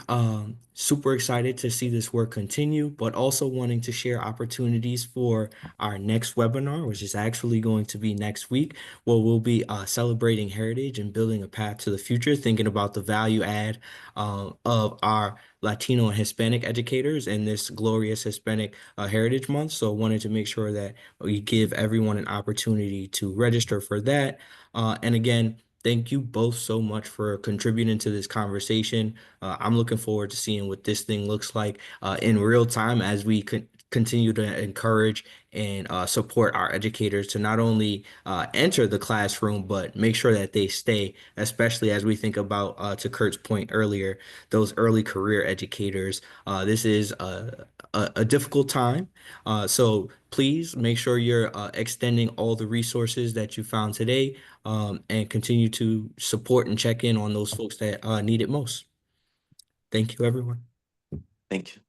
[SPEAKER 4] super excited to see this work continue, but also wanting to share opportunities for our next webinar, which is actually going to be next week, where we'll be celebrating heritage and building a path to the future, thinking about the value add of our Latino and Hispanic educators in this glorious Hispanic Heritage Month. So wanted to make sure that we give everyone an opportunity to register for that. And again, thank you both so much for contributing to this conversation. I'm looking forward to seeing what this thing looks like in real time as we continue to encourage and support our educators to not only enter the classroom, but make sure that they stay, especially as we think about, to Kurt's point earlier, those early career educators. This is a difficult time. So please make sure you're extending all the resources that you found today, and continue to support and check in on those folks that need it most. Thank you, everyone.
[SPEAKER 3] Thank you.